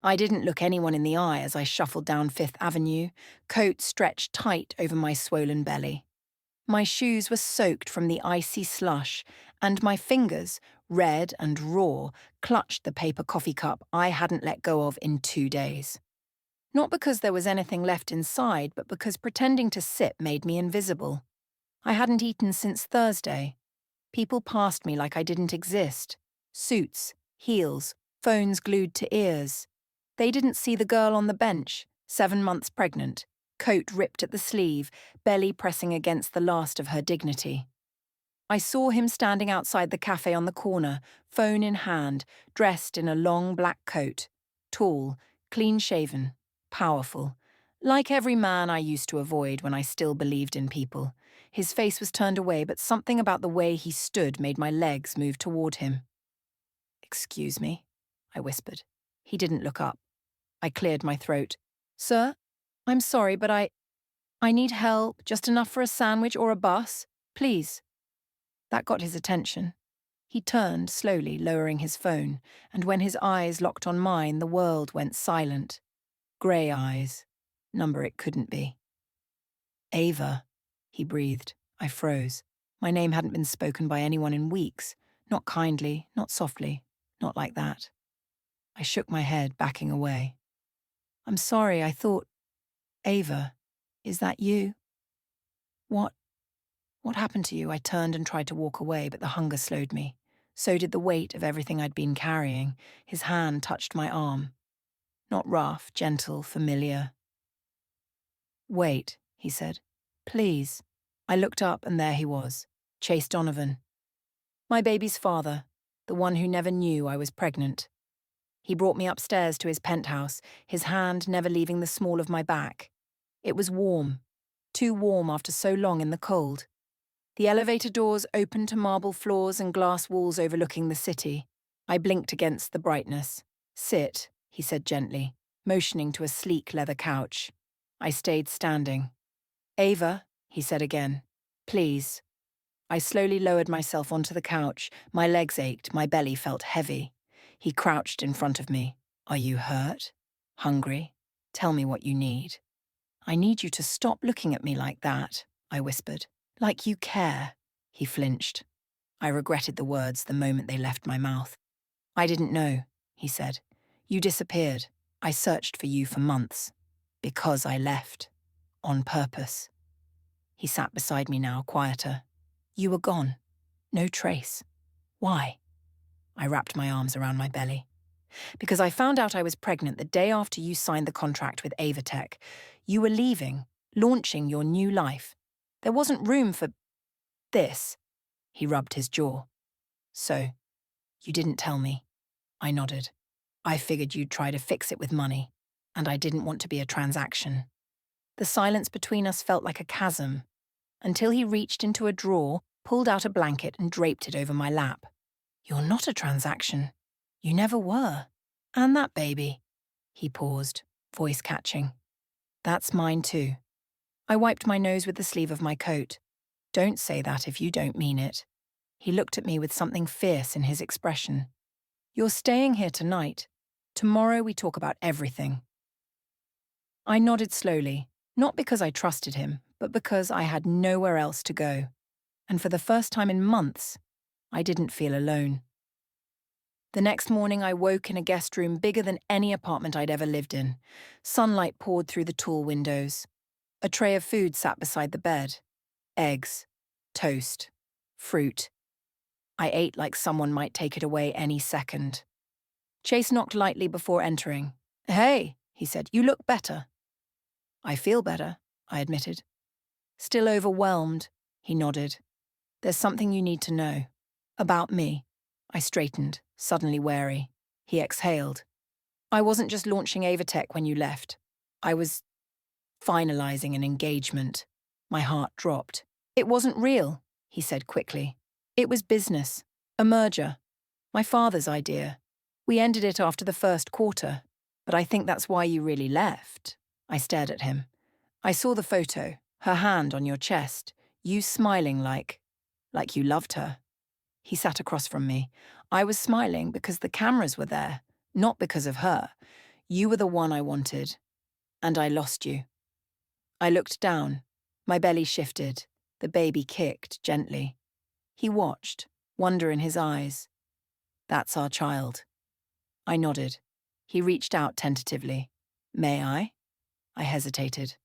I didn't look anyone in the eye as I shuffled down Fifth Avenue, coat stretched tight over my swollen belly. My shoes were soaked from the icy slush, and my fingers, red and raw, clutched the paper coffee cup I hadn't let go of in 2 days. Not because there was anything left inside, but because pretending to sip made me invisible. I hadn't eaten since Thursday. People passed me like I didn't exist. Suits, heels, phones glued to ears. They didn't see the girl on the bench, 7 months pregnant, coat ripped at the sleeve, belly pressing against the last of her dignity. I saw him standing outside the cafe on the corner, phone in hand, dressed in a long black coat. Tall, clean-shaven, powerful. Like every man I used to avoid when I still believed in people. His face was turned away, but something about the way he stood made my legs move toward him. "Excuse me," I whispered. He didn't look up. I cleared my throat. "Sir, I'm sorry, but I need help, just enough for a sandwich or a bus. Please." That got his attention. He turned, slowly, lowering his phone, and when his eyes locked on mine, the world went silent. Grey eyes. Number it couldn't be. "Ava," he breathed. I froze. My name hadn't been spoken by anyone in weeks. Not kindly, not softly, not like that. I shook my head, backing away. "I'm sorry, I thought... Ava, is that you?" "What? What happened to you?" I turned and tried to walk away, but the hunger slowed me. So did the weight of everything I'd been carrying. His hand touched my arm. Not rough, gentle, familiar. "Wait," he said. "Please." I looked up and there he was, Chase Donovan. My baby's father, the one who never knew I was pregnant. He brought me upstairs to his penthouse, his hand never leaving the small of my back. It was warm, too warm after so long in the cold. The elevator doors opened to marble floors and glass walls overlooking the city. I blinked against the brightness. "Sit," he said gently, motioning to a sleek leather couch. I stayed standing. "Ava," he said again, "please." I slowly lowered myself onto the couch. My legs ached, my belly felt heavy. He crouched in front of me. "Are you hurt? Hungry? Tell me what you need." "I need you to stop looking at me like that," I whispered. "Like you care." He flinched. I regretted the words the moment they left my mouth. "I didn't know," he said. "You disappeared. I searched for you for months. Because I left. On purpose." He sat beside me now, quieter. "You were gone. No trace. Why?" I wrapped my arms around my belly. "Because I found out I was pregnant the day after you signed the contract with Avatech. You were leaving, launching your new life. There wasn't room for this." He rubbed his jaw. "So, you didn't tell me." I nodded. "I figured you'd try to fix it with money, and I didn't want to be a transaction." The silence between us felt like a chasm, until he reached into a drawer, pulled out a blanket and draped it over my lap. "You're not a transaction. You never were. And that baby." He paused, voice catching. "That's mine too." I wiped my nose with the sleeve of my coat. "Don't say that if you don't mean it." He looked at me with something fierce in his expression. "You're staying here tonight. Tomorrow we talk about everything." I nodded slowly, not because I trusted him, but because I had nowhere else to go. And for the first time in months, I didn't feel alone. The next morning I woke in a guest room bigger than any apartment I'd ever lived in. Sunlight poured through the tall windows. A tray of food sat beside the bed. Eggs, toast, fruit. I ate like someone might take it away any second. Chase knocked lightly before entering. "Hey," he said, "you look better." "I feel better," I admitted. "Still overwhelmed," he nodded. "There's something you need to know. About me." I straightened, suddenly wary. He exhaled. "I wasn't just launching Avatech when you left. I was finalizing an engagement." My heart dropped. "It wasn't real," he said quickly. "It was business. A merger. My father's idea. We ended it after the first quarter. But I think that's why you really left." I stared at him. "I saw the photo, her hand on your chest, you smiling like you loved her." He sat across from me. "I was smiling because the cameras were there, not because of her. You were the one I wanted, and I lost you. I looked down. My belly shifted. The baby kicked gently. He watched, wonder in his eyes. That's our child. I nodded. He reached out tentatively. May I? I hesitated,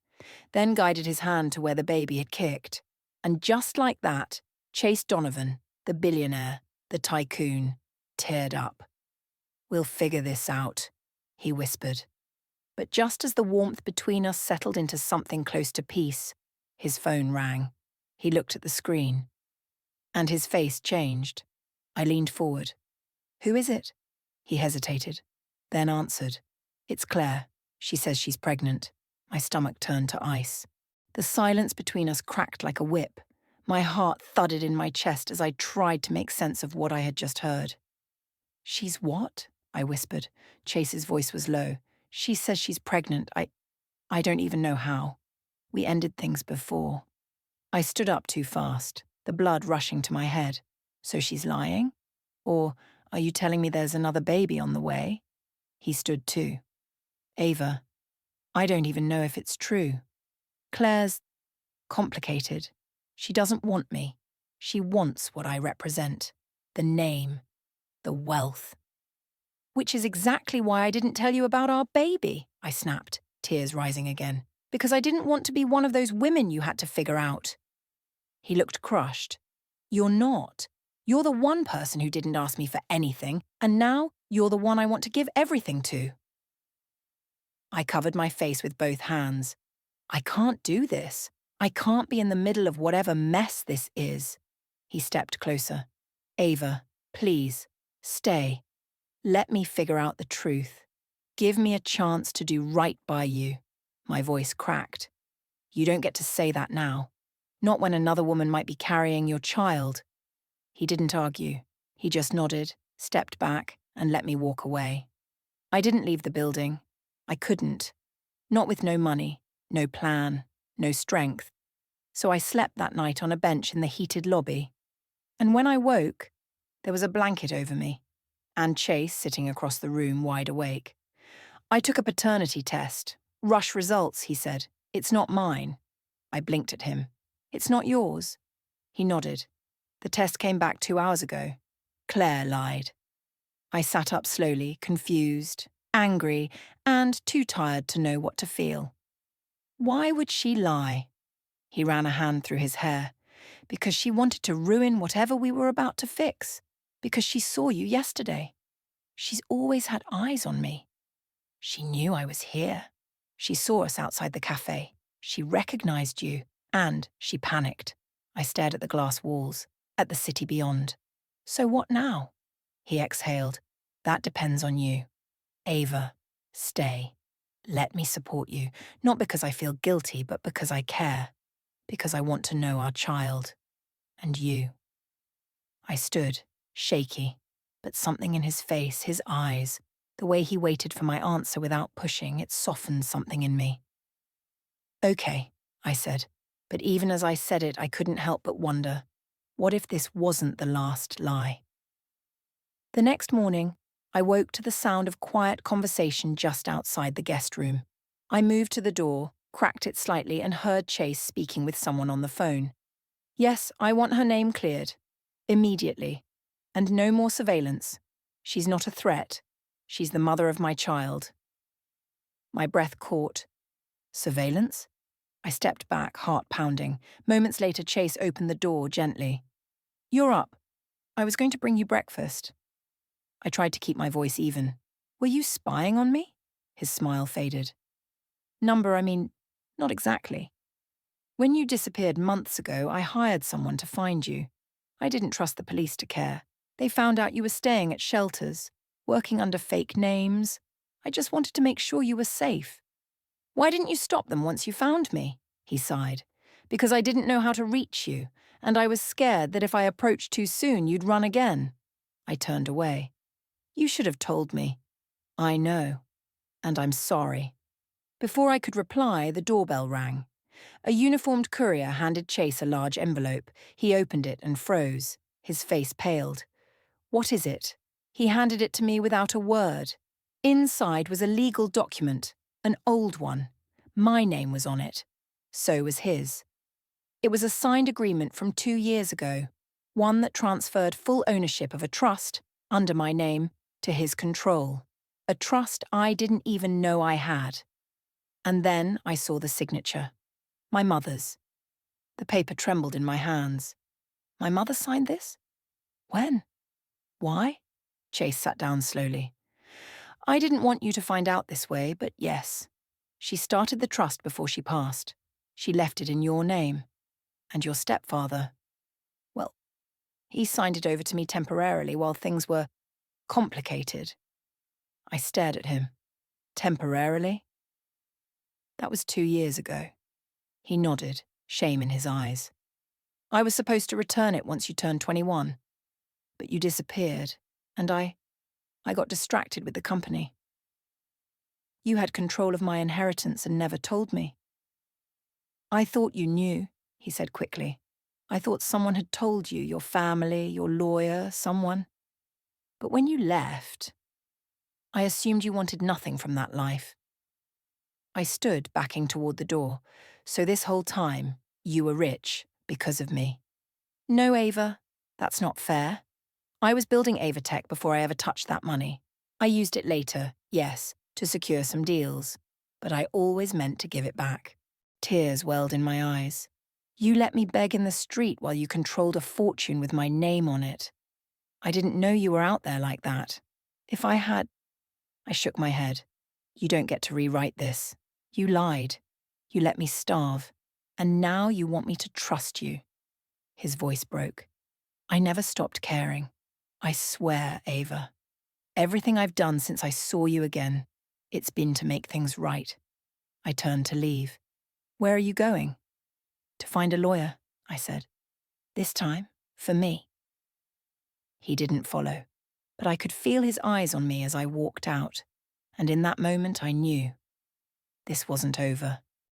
then guided his hand to where the baby had kicked. And just like that, Chase Donovan, the billionaire, the tycoon, teared up. We'll figure this out, he whispered. But just as the warmth between us settled into something close to peace, his phone rang. He looked at the screen. And his face changed. I leaned forward. Who is it? He hesitated, then answered. It's Claire. She says she's pregnant. My stomach turned to ice. The silence between us cracked like a whip. My heart thudded in my chest as I tried to make sense of what I had just heard. She's what? I whispered. Chase's voice was low. She says she's pregnant. I don't even know how. We ended things before. I stood up too fast, the blood rushing to my head. So she's lying? Or are you telling me there's another baby on the way? He stood too. Ava, I don't even know if it's true. Claire's complicated. She doesn't want me. She wants what I represent. The name. The wealth. Which is exactly why I didn't tell you about our baby, I snapped, tears rising again. Because I didn't want to be one of those women you had to figure out. He looked crushed. You're not. You're the one person who didn't ask me for anything, and now you're the one I want to give everything to. I covered my face with both hands. I can't do this. I can't be in the middle of whatever mess this is. He stepped closer. Ava, please, stay. Let me figure out the truth. Give me a chance to do right by you. My voice cracked. You don't get to say that now. Not when another woman might be carrying your child. He didn't argue. He just nodded, stepped back, and let me walk away. I didn't leave the building. I couldn't. Not with no money, no plan, no strength. So I slept that night on a bench in the heated lobby. And when I woke, there was a blanket over me, and Chase sitting across the room wide awake. I took a paternity test. Rush results, he said. It's not mine. I blinked at him. It's not yours. He nodded. The test came back 2 hours ago. Claire lied. I sat up slowly, confused, angry, and too tired to know what to feel. Why would she lie? He ran a hand through his hair. Because she wanted to ruin whatever we were about to fix. Because she saw you yesterday. She's always had eyes on me. She knew I was here. She saw us outside the cafe. She recognized you, and she panicked. I stared at the glass walls, at the city beyond. So what now? He exhaled. That depends on you. Ava, stay. Let me support you, not because I feel guilty, but because I care. Because I want to know our child. And you. I stood, shaky, but something in his face, his eyes, the way he waited for my answer without pushing, it softened something in me. Okay, I said, but even as I said it, I couldn't help but wonder, what if this wasn't the last lie? The next morning, I woke to the sound of quiet conversation just outside the guest room. I moved to the door, cracked it slightly, and heard Chase speaking with someone on the phone. Yes, I want her name cleared. Immediately. And no more surveillance. She's not a threat. She's the mother of my child. My breath caught. Surveillance? I stepped back, heart pounding. Moments later, Chase opened the door gently. You're up. I was going to bring you breakfast. I tried to keep my voice even. Were you spying on me? His smile faded. Not exactly. When you disappeared months ago, I hired someone to find you. I didn't trust the police to care. They found out you were staying at shelters, working under fake names. I just wanted to make sure you were safe. Why didn't you stop them once you found me? He sighed. Because I didn't know how to reach you, and I was scared that if I approached too soon, you'd run again. I turned away. You should have told me. I know. And I'm sorry. Before I could reply, the doorbell rang. A uniformed courier handed Chase a large envelope. He opened it and froze. His face paled. What is it? He handed it to me without a word. Inside was a legal document, an old one. My name was on it. So was his. It was a signed agreement from 2 years ago, one that transferred full ownership of a trust, under my name, to his control. A trust I didn't even know I had. And then I saw the signature. My mother's. The paper trembled in my hands. My mother signed this? When? Why? Chase sat down slowly. I didn't want you to find out this way, but yes. She started the trust before she passed. She left it in your name. And your stepfather, well, he signed it over to me temporarily while things were complicated. I stared at him. Temporarily? That was 2 years ago. He nodded, shame in his eyes. I was supposed to return it once you turned 21. But you disappeared, and I got distracted with the company. You had control of my inheritance and never told me. I thought you knew, he said quickly. I thought someone had told you, your family, your lawyer, someone. But when you left, I assumed you wanted nothing from that life. I stood backing toward the door, so this whole time, you were rich because of me. No, Ava, that's not fair. I was building Avatech before I ever touched that money. I used it later, yes, to secure some deals, but I always meant to give it back. Tears welled in my eyes. You let me beg in the street while you controlled a fortune with my name on it. I didn't know you were out there like that. If I had... I shook my head. You don't get to rewrite this. You lied. You let me starve. And now you want me to trust you. His voice broke. I never stopped caring. I swear, Ava. Everything I've done since I saw you again, it's been to make things right. I turned to leave. Where are you going? To find a lawyer, I said. This time, for me. He didn't follow, but I could feel his eyes on me as I walked out, and in that moment I knew this wasn't over.